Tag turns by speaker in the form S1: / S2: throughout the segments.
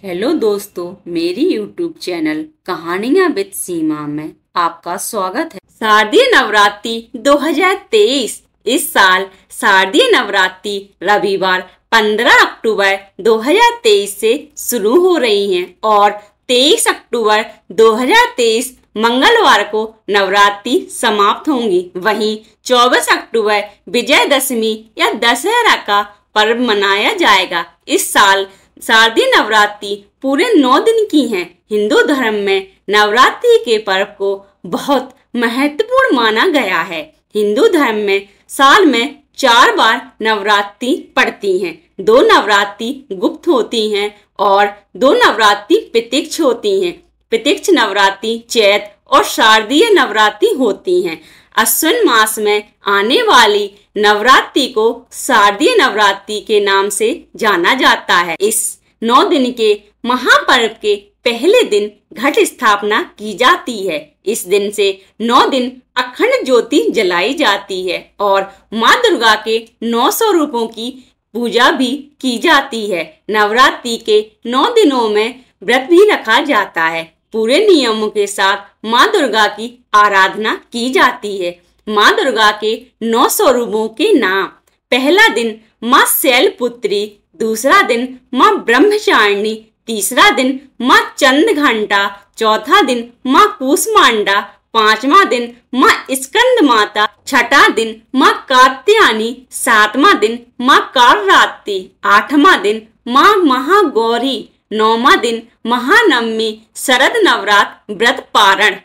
S1: Hello दोस्तों, मेरी YouTube channel कहानियां विद सीमा में आपका स्वागत है। शारदीय नवरात्रि 2023 इस साल शारदीय नवरात्रि रविवार 15 अक्टूबर 2023 से शुरू हो रही हैं और 23 अक्टूबर 2023 मंगलवार को नवरात्रि समाप्त होंगी। वहीं 24 अक्टूबर विजयदशमी या दशहरा का पर्व मनाया जाएगा। इस साल शारदीय नवरात्रि पूरे 9 दिन की हैं। हिंदू धर्म में नवरात्रि के पर्व को बहुत महत्वपूर्ण माना गया है। हिंदू धर्म में साल में 4 बार नवरात्रि पड़ती हैं। 2 नवरात्रि गुप्त होती हैं और 2 नवरात्रि प्रत्यक्ष होती हैं। प्रत्यक्ष नवरात्रि चैत और शारदीय नवरात्रि होती हैं। अश्विन मास में आने वाली नवरात्रि को शारदीय नवरात्रि के नाम से जाना जाता है। इस 9 दिन के महापर्व के पहले दिन घट स्थापना की जाती है। इस दिन से 9 दिन अखंड ज्योति जलाई जाती है और माँ दुर्गा के 9 स्वरूपों की पूजा भी की जाती है। नवरात्रि के 9 दिनों में व्रत भी रखा जाता है। पूरे नियमों के साथ माँ दुर्गा की आराधना की जाती है। माँ दुर्गा के 9 स्वरूपों के नाम: पहला दिन माँ शैलपुत्री, दूसरा दिन माँ ब्रह्मचारिणी, तीसरा दिन माँ चंद्रघंटा, चौथा दिन माँ कूष्मांडा, 5वां दिन माँ स्कंद माता, छठा दिन माँ कात्यायनी, 7वां दिन माँ कालरात्रि, 8वां दिन माँ महागौरी, 9वां दिन महानवमी, शरद नवरात्र व्रत पारण।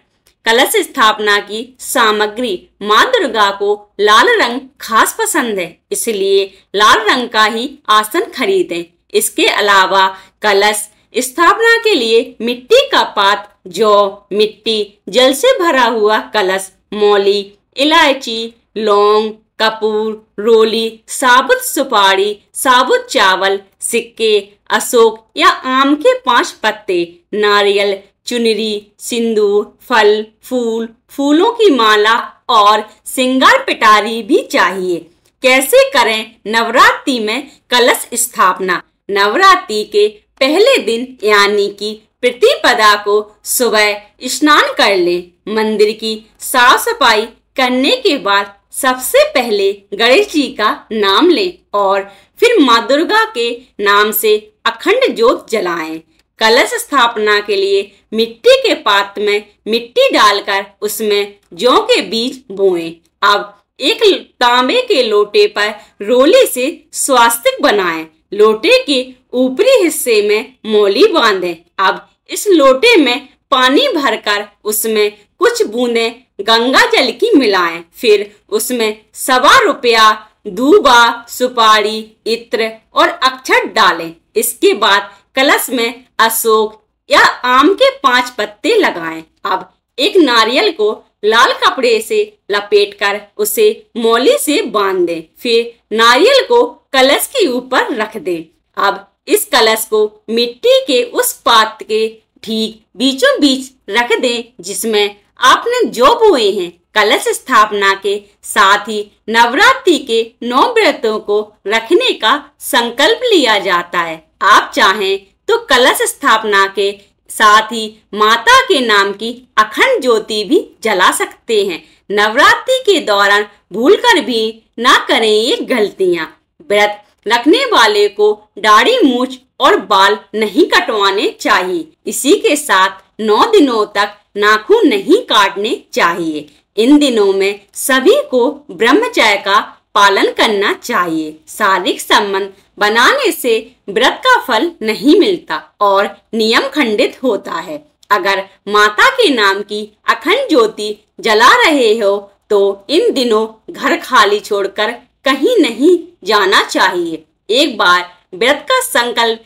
S1: कलश स्थापना की सामग्री: माँ दुर्गा को लाल रंग खास पसंद है, इसलिए लाल रंग का ही आसन खरीदें। इसके अलावा कलश स्थापना के लिए मिट्टी का पात्र, जौ, मिट्टी, जल से भरा हुआ कलश, मौली, इलायची, लौंग, कपूर, रोली, साबुत सुपारी, साबुत चावल, सिक्के, अशोक या आम के 5 पत्ते, नारियल, चुनरी, सिंदूर, फल, फूल, फूलों की माला और सिंगार पिटारी भी चाहिए। कैसे करें नवरात्रि में कलश स्थापना? नवरात्रि के पहले दिन यानी कि प्रतिपदा को सुबह स्नान कर लें। मंदिर की साफ सफाई करने के बाद सबसे पहले गणेश जी का नाम लें और फिर माँ दुर्गा के नाम से अखंड ज्योत जलाएं। कलश स्थापना के लिए मिट्टी के पात्र में मिट्टी डालकर उसमें जौ के बीज बोएं। अब एक तांबे के लोटे पर रोली से स्वास्तिक बनाएं। लोटे के ऊपरी हिस्से में मौली बांधें। अब इस लोटे में पानी भरकर उसमें कुछ बूंदें गंगा जल की मिलाएं। फिर उसमें 1.25 रुपया, दूबा, सुपारी, इत्र और अक्षत डालें। इसके बाद कलश में अशोक या आम के 5 पत्ते लगाएं। अब एक नारियल को लाल कपड़े से लपेटकर उसे मौली से बांध दें। फिर नारियल को कलश के ऊपर रख दें। अब इस कलश को मिट्टी के उस पात्र के ठीक बीचों बीच रख दें जिसमें आपने जौ बोए हैं। कलश स्थापना के साथ ही नवरात्रि के 9 व्रतों को रखने का संकल्प लिया जाता है। आप चाहें तो कलश स्थापना के साथ ही माता के नाम की अखंड ज्योति भी जला सकते हैं। नवरात्रि के दौरान भूलकर भी ना करें ये गलतियां। व्रत रखने वाले को दाढ़ी, मूछ और बाल नहीं कटवाने चाहिए। इसी के साथ 9 दिनों तक नाखून नहीं काटने चाहिए। इन दिनों में सभी को ब्रह्मचर्य का पालन करना चाहिए। शारीरिक संबंध बनाने से व्रत का फल नहीं मिलता और नियम खंडित होता है। अगर माता के नाम की अखंड ज्योति जला रहे हो तो इन दिनों घर खाली छोड़कर कहीं नहीं जाना चाहिए। एक बार व्रत का संकल्प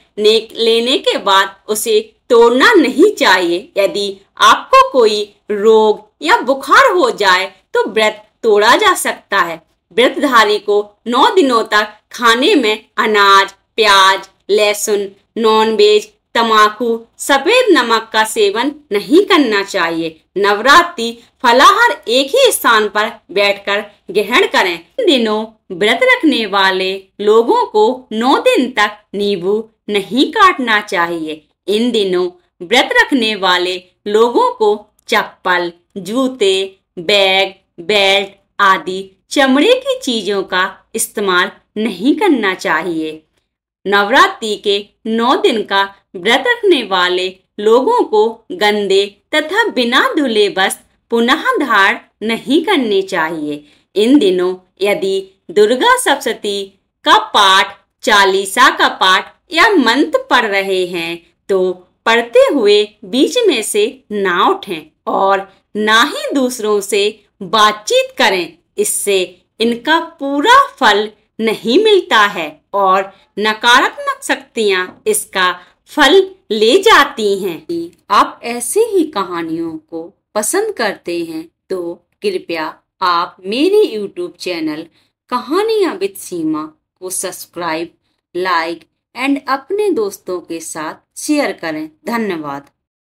S1: लेने के बाद उसे तोड़ना नहीं चाहिए। यदि आपको कोई रोग या बुखार हो जाए तो व्रत तोड़ा जा सकता है। व्रतधारी को 9 दिनों तक खाने में अनाज, प्याज, लहसुन, नॉनवेज, तम्बाकू, सफेद नमक का सेवन नहीं करना चाहिए। नवरात्रि फलाहार एक ही स्थान पर बैठकर ग्रहण करें। इन दिनों व्रत रखने वाले लोगों को 9 दिन तक नींबू नहीं काटना चाहिए। इन दिनों व्रत रखने वाले लोगों को चप्पल, जूते, बैग, बेल्ट आदि चमड़े की चीजों का इस्तेमाल नहीं करना चाहिए। नवरात्रि के 9 दिन का व्रत रखने वाले लोगों को गंदे तथा बिना धुले वस्त्र पुनः धारण नहीं करने चाहिए। इन दिनों यदि दुर्गा सप्तशती का पाठ, चालीसा का पाठ या मंत्र पढ़ रहे हैं तो पढ़ते हुए बीच में से ना उठें और ना ही दूसरों से बातचीत करें। इससे इनका पूरा फल नहीं मिलता है और नकारात्मक शक्तियां इसका फल ले जाती हैं। आप ऐसे ही कहानियों को पसंद करते हैं तो कृपया आप मेरे YouTube चैनल कहानियां विद सीमा को सब्सक्राइब, लाइक एंड अपने दोस्तों के साथ शेयर करें। धन्यवाद।